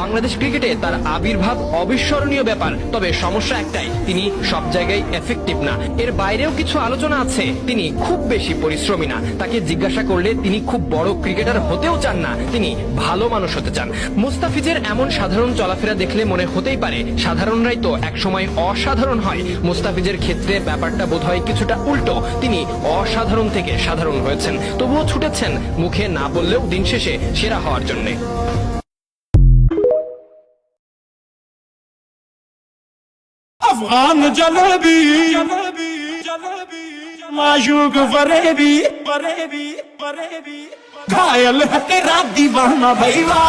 বাংলাদেশ ক্রিকেটে তার আবির্ভাব অবিস্মরণীয় ব্যাপার, তবে সমস্যা একটাই, তিনি সব জায়গায় এফেক্টিভ না। এর বাইরেও কিছু আলোচনা আছে, তিনি খুব বেশি পরিশ্রমী না। তাকে জিজ্ঞাসা করলে তিনি খুব বড় ক্রিকেটার হতেও চান না, তিনি ভালো মানুষ হতে চান। মুস্তাফিজের এমন সাধারণ চলাফেরা দেখলে মনে হতেই পারে সাধারণরাই তো একসময় অসাধারণ হয়। মুস্তাফিজের ক্ষেত্রে ব্যাপারটা বোধহয় কিছুটা উল্টো, তিনি অসাধারণ থেকে সাধারণ হয়েছেন, তবুও ছুটেছেন মুখে না বললেও দিন শেষে সেরা হওয়ার জন্য। अफगान जलेबी माशूक फरेबी घायल है तेरा दीवाना भैया